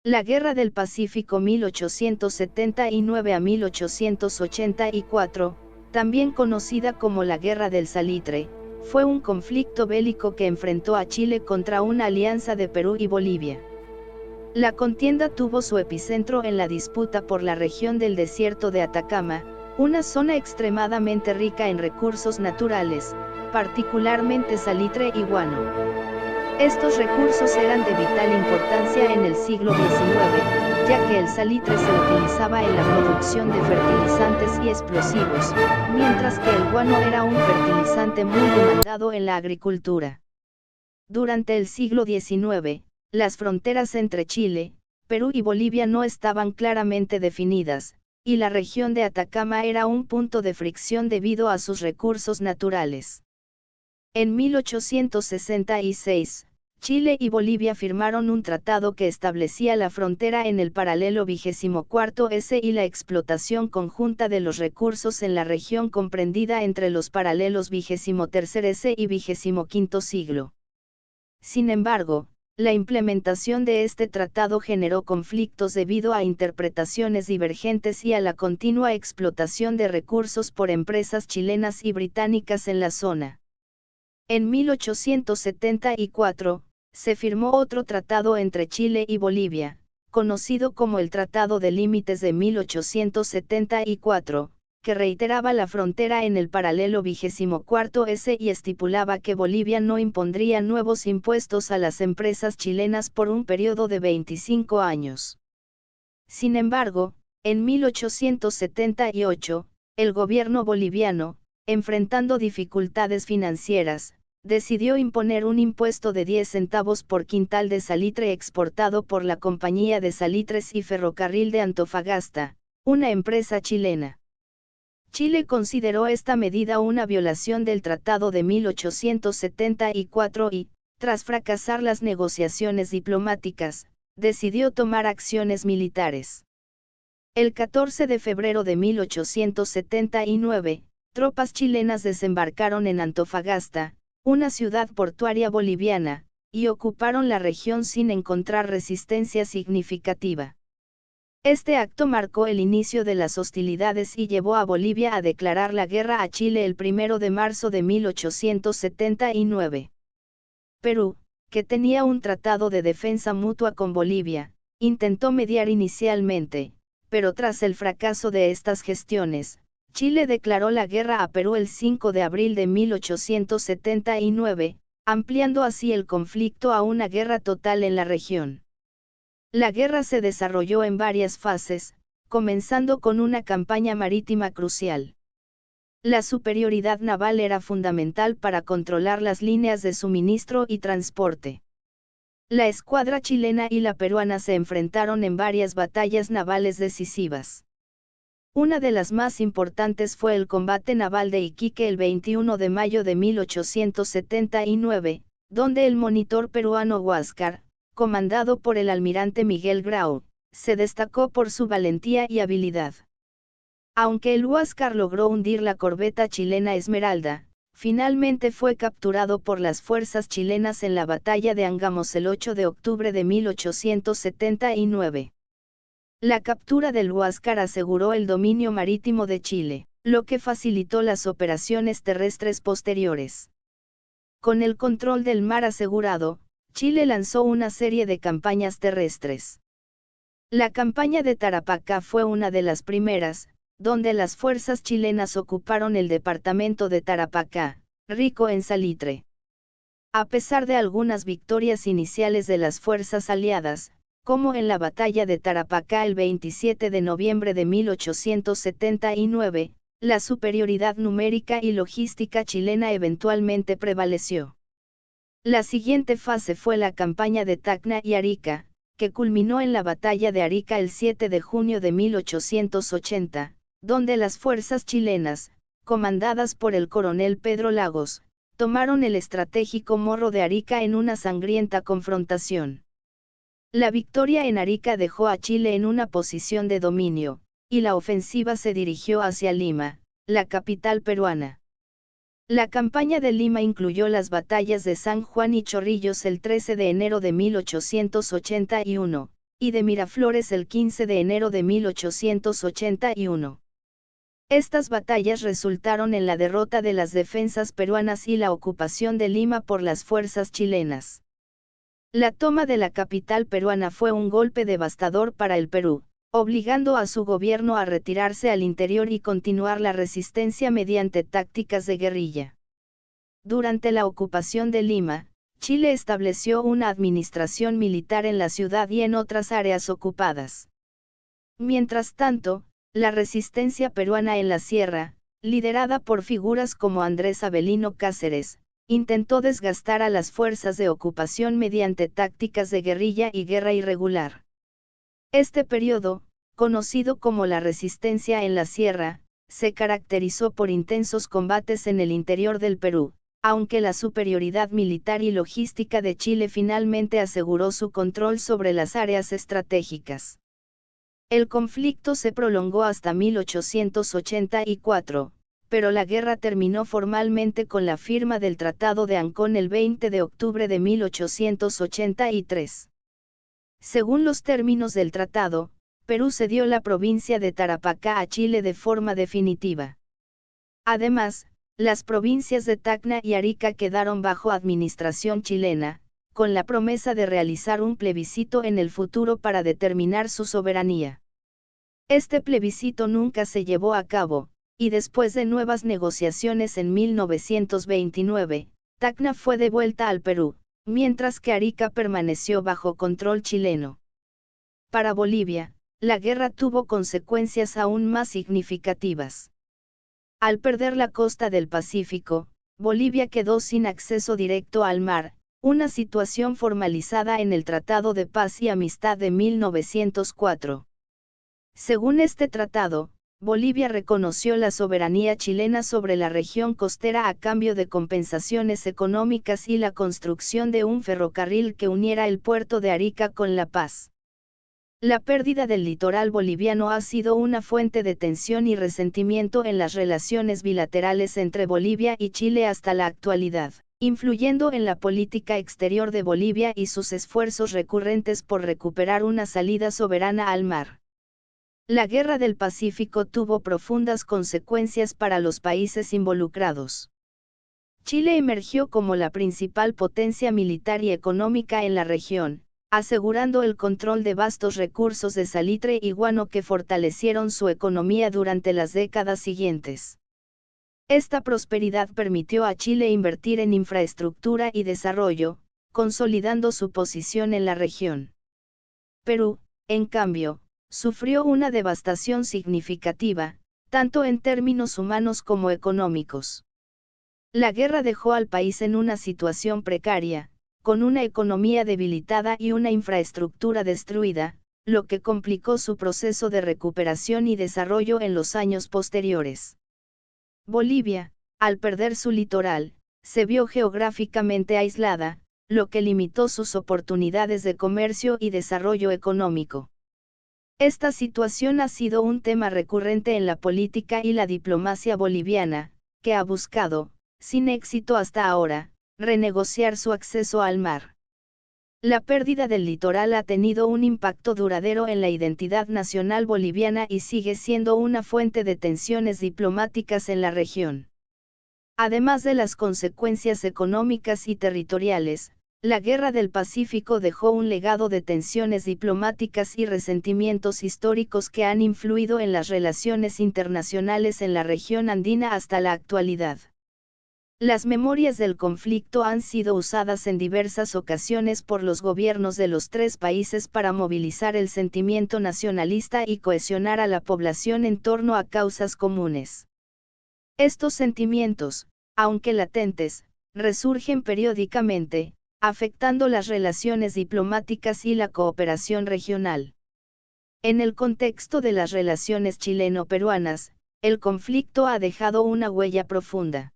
La Guerra del Pacífico 1879 a 1884, también conocida como la Guerra del Salitre, fue un conflicto bélico que enfrentó a Chile contra una alianza de Perú y Bolivia. La contienda tuvo su epicentro en la disputa por la región del desierto de Atacama, una zona extremadamente rica en recursos naturales, particularmente salitre y guano. Estos recursos eran de vital importancia en el siglo XIX, ya que el salitre se utilizaba en la producción de fertilizantes y explosivos, mientras que el guano era un fertilizante muy demandado en la agricultura. Durante el siglo XIX, las fronteras entre Chile, Perú y Bolivia no estaban claramente definidas, y la región de Atacama era un punto de fricción debido a sus recursos naturales. En 1866, Chile y Bolivia firmaron un tratado que establecía la frontera en el paralelo 24 S y la explotación conjunta de los recursos en la región comprendida entre los paralelos 23 S y 25 siglo. Sin embargo, la implementación de este tratado generó conflictos debido a interpretaciones divergentes y a la continua explotación de recursos por empresas chilenas y británicas en la zona. En 1874, se firmó otro tratado entre Chile y Bolivia, conocido como el Tratado de Límites de 1874, que reiteraba la frontera en el paralelo 24 S y estipulaba que Bolivia no impondría nuevos impuestos a las empresas chilenas por un periodo de 25 años. Sin embargo, en 1878, el gobierno boliviano, enfrentando dificultades financieras, decidió imponer un impuesto de 10 centavos por quintal de salitre exportado por la Compañía de Salitres y Ferrocarril de Antofagasta, una empresa chilena. Chile consideró esta medida una violación del Tratado de 1874 y, tras fracasar las negociaciones diplomáticas, decidió tomar acciones militares. El 14 de febrero de 1879, tropas chilenas desembarcaron en Antofagasta, una ciudad portuaria boliviana, y ocuparon la región sin encontrar resistencia significativa. Este acto marcó el inicio de las hostilidades y llevó a Bolivia a declarar la guerra a Chile el 1 de marzo de 1879. Perú, que tenía un tratado de defensa mutua con Bolivia, intentó mediar inicialmente, pero tras el fracaso de estas gestiones, Chile declaró la guerra a Perú el 5 de abril de 1879, ampliando así el conflicto a una guerra total en la región. La guerra se desarrolló en varias fases, comenzando con una campaña marítima crucial. La superioridad naval era fundamental para controlar las líneas de suministro y transporte. La escuadra chilena y la peruana se enfrentaron en varias batallas navales decisivas. Una de las más importantes fue el combate naval de Iquique el 21 de mayo de 1879, donde el monitor peruano Huáscar, comandado por el almirante Miguel Grau, se destacó por su valentía y habilidad. Aunque el Huáscar logró hundir la corbeta chilena Esmeralda, finalmente fue capturado por las fuerzas chilenas en la batalla de Angamos el 8 de octubre de 1879. La captura del Huáscar aseguró el dominio marítimo de Chile, lo que facilitó las operaciones terrestres posteriores. Con el control del mar asegurado, Chile lanzó una serie de campañas terrestres. La campaña de Tarapacá fue una de las primeras, donde las fuerzas chilenas ocuparon el departamento de Tarapacá, rico en salitre. A pesar de algunas victorias iniciales de las fuerzas aliadas, como en la batalla de Tarapacá el 27 de noviembre de 1879, la superioridad numérica y logística chilena eventualmente prevaleció. La siguiente fase fue la campaña de Tacna y Arica, que culminó en la batalla de Arica el 7 de junio de 1880, donde las fuerzas chilenas, comandadas por el coronel Pedro Lagos, tomaron el estratégico Morro de Arica en una sangrienta confrontación. La victoria en Arica dejó a Chile en una posición de dominio, y la ofensiva se dirigió hacia Lima, la capital peruana. La campaña de Lima incluyó las batallas de San Juan y Chorrillos el 13 de enero de 1881, y de Miraflores el 15 de enero de 1881. Estas batallas resultaron en la derrota de las defensas peruanas y la ocupación de Lima por las fuerzas chilenas. La toma de la capital peruana fue un golpe devastador para el Perú, obligando a su gobierno a retirarse al interior y continuar la resistencia mediante tácticas de guerrilla. Durante la ocupación de Lima, Chile estableció una administración militar en la ciudad y en otras áreas ocupadas. Mientras tanto, la resistencia peruana en la sierra, liderada por figuras como Andrés Avelino Cáceres, intentó desgastar a las fuerzas de ocupación mediante tácticas de guerrilla y guerra irregular. Este periodo, conocido como la resistencia en la sierra, se caracterizó por intensos combates en el interior del Perú, aunque la superioridad militar y logística de Chile finalmente aseguró su control sobre las áreas estratégicas. El conflicto se prolongó hasta 1884, pero la guerra terminó formalmente con la firma del Tratado de Ancón el 20 de octubre de 1883. Según los términos del tratado, Perú cedió la provincia de Tarapacá a Chile de forma definitiva. Además, las provincias de Tacna y Arica quedaron bajo administración chilena, con la promesa de realizar un plebiscito en el futuro para determinar su soberanía. Este plebiscito nunca se llevó a cabo, y después de nuevas negociaciones en 1929, Tacna fue devuelta al Perú, mientras que Arica permaneció bajo control chileno. Para Bolivia, la guerra tuvo consecuencias aún más significativas. Al perder la costa del Pacífico, Bolivia quedó sin acceso directo al mar, una situación formalizada en el Tratado de Paz y Amistad de 1904. Según este tratado, Bolivia reconoció la soberanía chilena sobre la región costera a cambio de compensaciones económicas y la construcción de un ferrocarril que uniera el puerto de Arica con La Paz. La pérdida del litoral boliviano ha sido una fuente de tensión y resentimiento en las relaciones bilaterales entre Bolivia y Chile hasta la actualidad, influyendo en la política exterior de Bolivia y sus esfuerzos recurrentes por recuperar una salida soberana al mar. La Guerra del Pacífico tuvo profundas consecuencias para los países involucrados. Chile emergió como la principal potencia militar y económica en la región, asegurando el control de vastos recursos de salitre y guano que fortalecieron su economía durante las décadas siguientes. Esta prosperidad permitió a Chile invertir en infraestructura y desarrollo, consolidando su posición en la región. Perú, en cambio, sufrió una devastación significativa, tanto en términos humanos como económicos. La guerra dejó al país en una situación precaria, con una economía debilitada y una infraestructura destruida, lo que complicó su proceso de recuperación y desarrollo en los años posteriores. Bolivia, al perder su litoral, se vio geográficamente aislada, lo que limitó sus oportunidades de comercio y desarrollo económico. Esta situación ha sido un tema recurrente en la política y la diplomacia boliviana, que ha buscado, sin éxito hasta ahora, renegociar su acceso al mar. La pérdida del litoral ha tenido un impacto duradero en la identidad nacional boliviana y sigue siendo una fuente de tensiones diplomáticas en la región. Además de las consecuencias económicas y territoriales, la Guerra del Pacífico dejó un legado de tensiones diplomáticas y resentimientos históricos que han influido en las relaciones internacionales en la región andina hasta la actualidad. Las memorias del conflicto han sido usadas en diversas ocasiones por los gobiernos de los tres países para movilizar el sentimiento nacionalista y cohesionar a la población en torno a causas comunes. Estos sentimientos, aunque latentes, resurgen periódicamente, afectando las relaciones diplomáticas y la cooperación regional. En el contexto de las relaciones chileno-peruanas, el conflicto ha dejado una huella profunda.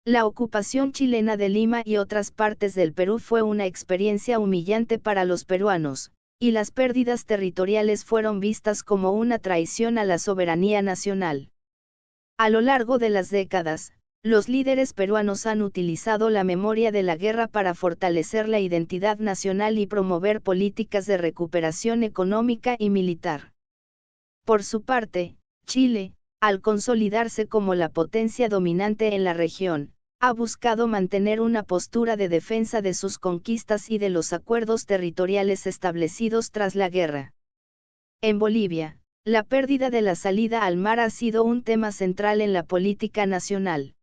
La ocupación chilena de Lima y otras partes del Perú fue una experiencia humillante para los peruanos, y las pérdidas territoriales fueron vistas como una traición a la soberanía nacional. A lo largo de las décadas, los líderes peruanos han utilizado la memoria de la guerra para fortalecer la identidad nacional y promover políticas de recuperación económica y militar. Por su parte, Chile, al consolidarse como la potencia dominante en la región, ha buscado mantener una postura de defensa de sus conquistas y de los acuerdos territoriales establecidos tras la guerra. En Bolivia, la pérdida de la salida al mar ha sido un tema central en la política nacional.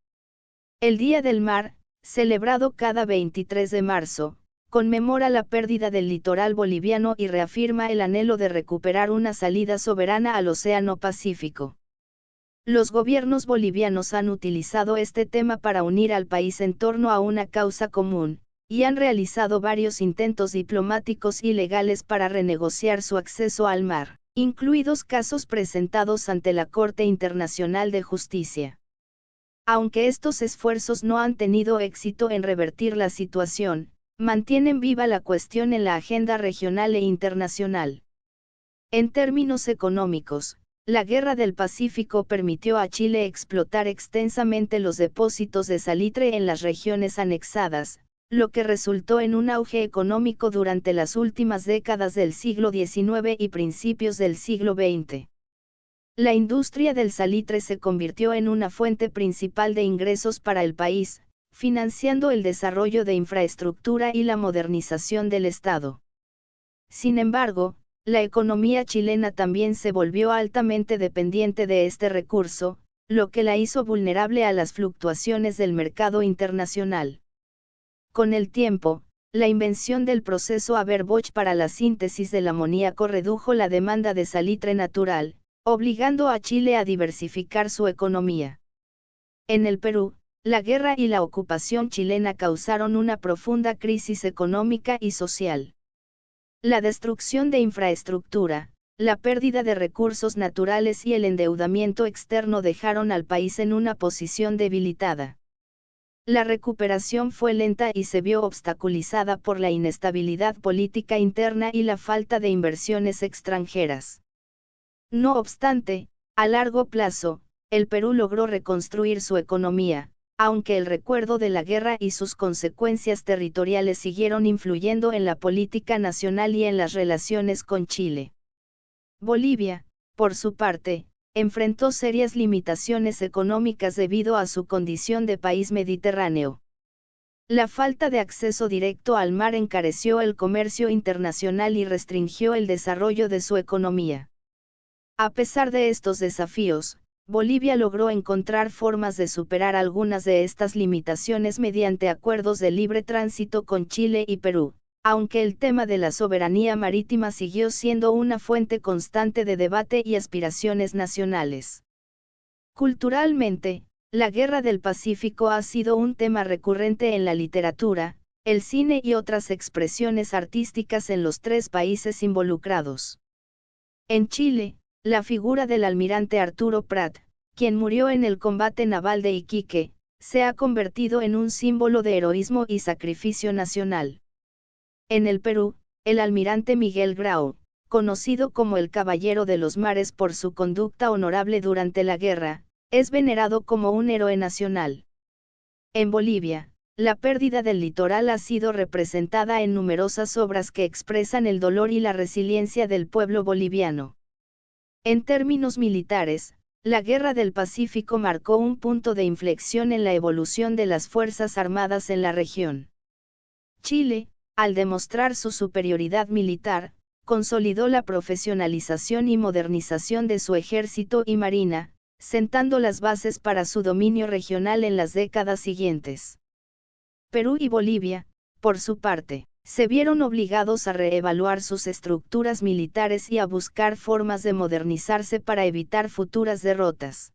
El Día del Mar, celebrado cada 23 de marzo, conmemora la pérdida del litoral boliviano y reafirma el anhelo de recuperar una salida soberana al Océano Pacífico. Los gobiernos bolivianos han utilizado este tema para unir al país en torno a una causa común, y han realizado varios intentos diplomáticos y legales para renegociar su acceso al mar, incluidos casos presentados ante la Corte Internacional de Justicia. Aunque estos esfuerzos no han tenido éxito en revertir la situación, mantienen viva la cuestión en la agenda regional e internacional. En términos económicos, la Guerra del Pacífico permitió a Chile explotar extensamente los depósitos de salitre en las regiones anexadas, lo que resultó en un auge económico durante las últimas décadas del siglo XIX y principios del siglo XX. La industria del salitre se convirtió en una fuente principal de ingresos para el país, financiando el desarrollo de infraestructura y la modernización del Estado. Sin embargo, la economía chilena también se volvió altamente dependiente de este recurso, lo que la hizo vulnerable a las fluctuaciones del mercado internacional. Con el tiempo, la invención del proceso Haber-Bosch para la síntesis del amoníaco redujo la demanda de salitre natural, obligando a Chile a diversificar su economía. En el Perú, la guerra y la ocupación chilena causaron una profunda crisis económica y social. La destrucción de infraestructura, la pérdida de recursos naturales y el endeudamiento externo dejaron al país en una posición debilitada. La recuperación fue lenta y se vio obstaculizada por la inestabilidad política interna y la falta de inversiones extranjeras. No obstante, a largo plazo, el Perú logró reconstruir su economía, aunque el recuerdo de la guerra y sus consecuencias territoriales siguieron influyendo en la política nacional y en las relaciones con Chile. Bolivia, por su parte, enfrentó serias limitaciones económicas debido a su condición de país mediterráneo. La falta de acceso directo al mar encareció el comercio internacional y restringió el desarrollo de su economía. A pesar de estos desafíos, Bolivia logró encontrar formas de superar algunas de estas limitaciones mediante acuerdos de libre tránsito con Chile y Perú, aunque el tema de la soberanía marítima siguió siendo una fuente constante de debate y aspiraciones nacionales. Culturalmente, la Guerra del Pacífico ha sido un tema recurrente en la literatura, el cine y otras expresiones artísticas en los tres países involucrados. En Chile, la figura del almirante Arturo Prat, quien murió en el combate naval de Iquique, se ha convertido en un símbolo de heroísmo y sacrificio nacional. En el Perú, el almirante Miguel Grau, conocido como el Caballero de los Mares por su conducta honorable durante la guerra, es venerado como un héroe nacional. En Bolivia, la pérdida del litoral ha sido representada en numerosas obras que expresan el dolor y la resiliencia del pueblo boliviano. En términos militares, la Guerra del Pacífico marcó un punto de inflexión en la evolución de las Fuerzas Armadas en la región. Chile, al demostrar su superioridad militar, consolidó la profesionalización y modernización de su ejército y marina, sentando las bases para su dominio regional en las décadas siguientes. Perú y Bolivia, por su parte, se vieron obligados a reevaluar sus estructuras militares y a buscar formas de modernizarse para evitar futuras derrotas.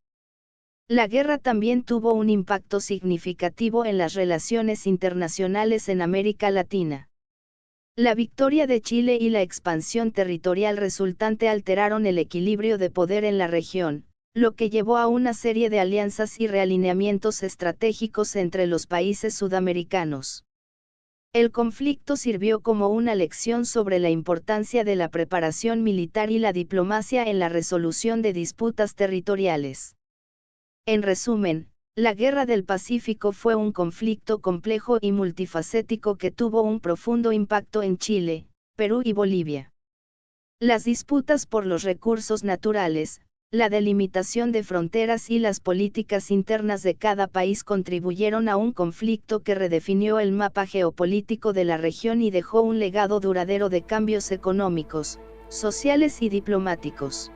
La guerra también tuvo un impacto significativo en las relaciones internacionales en América Latina. La victoria de Chile y la expansión territorial resultante alteraron el equilibrio de poder en la región, lo que llevó a una serie de alianzas y realineamientos estratégicos entre los países sudamericanos. El conflicto sirvió como una lección sobre la importancia de la preparación militar y la diplomacia en la resolución de disputas territoriales. En resumen, La Guerra del Pacífico fue un conflicto complejo y multifacético que tuvo un profundo impacto en Chile, Perú y Bolivia. Las disputas por los recursos naturales, la delimitación de fronteras y las políticas internas de cada país contribuyeron a un conflicto que redefinió el mapa geopolítico de la región y dejó un legado duradero de cambios económicos, sociales y diplomáticos.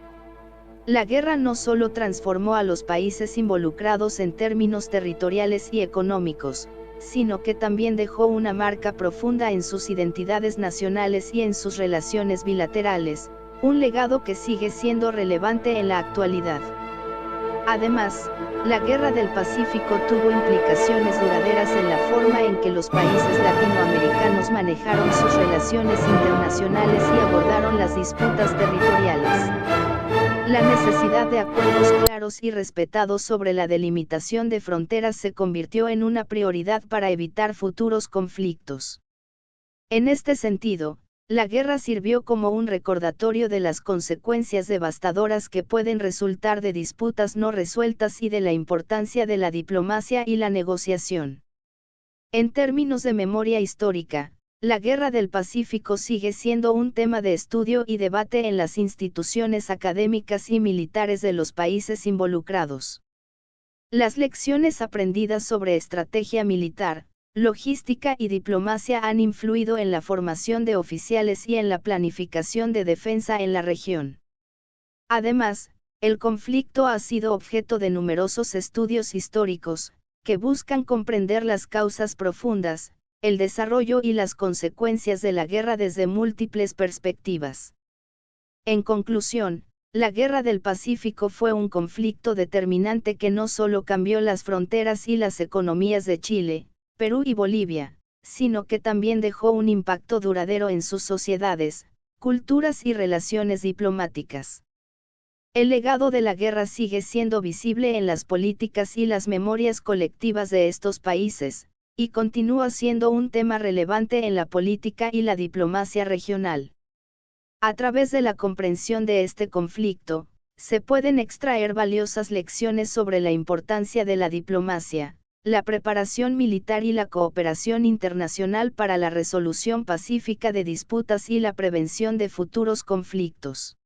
La guerra no solo transformó a los países involucrados en términos territoriales y económicos, sino que también dejó una marca profunda en sus identidades nacionales y en sus relaciones bilaterales, un legado que sigue siendo relevante en la actualidad. Además, la Guerra del Pacífico tuvo implicaciones duraderas en la forma en que los países latinoamericanos manejaron sus relaciones internacionales y abordaron las disputas territoriales. La necesidad de acuerdos claros y respetados sobre la delimitación de fronteras se convirtió en una prioridad para evitar futuros conflictos. En este sentido, la guerra sirvió como un recordatorio de las consecuencias devastadoras que pueden resultar de disputas no resueltas y de la importancia de la diplomacia y la negociación. En términos de memoria histórica, la Guerra del Pacífico sigue siendo un tema de estudio y debate en las instituciones académicas y militares de los países involucrados. Las lecciones aprendidas sobre estrategia militar, logística y diplomacia han influido en la formación de oficiales y en la planificación de defensa en la región. Además, el conflicto ha sido objeto de numerosos estudios históricos, que buscan comprender las causas profundas, el desarrollo y las consecuencias de la guerra desde múltiples perspectivas. En conclusión, la Guerra del Pacífico fue un conflicto determinante que no solo cambió las fronteras y las economías de Chile, Perú y Bolivia, sino que también dejó un impacto duradero en sus sociedades, culturas y relaciones diplomáticas. El legado de la guerra sigue siendo visible en las políticas y las memorias colectivas de estos países, y continúa siendo un tema relevante en la política y la diplomacia regional. A través de la comprensión de este conflicto, se pueden extraer valiosas lecciones sobre la importancia de la diplomacia, la preparación militar y la cooperación internacional para la resolución pacífica de disputas y la prevención de futuros conflictos.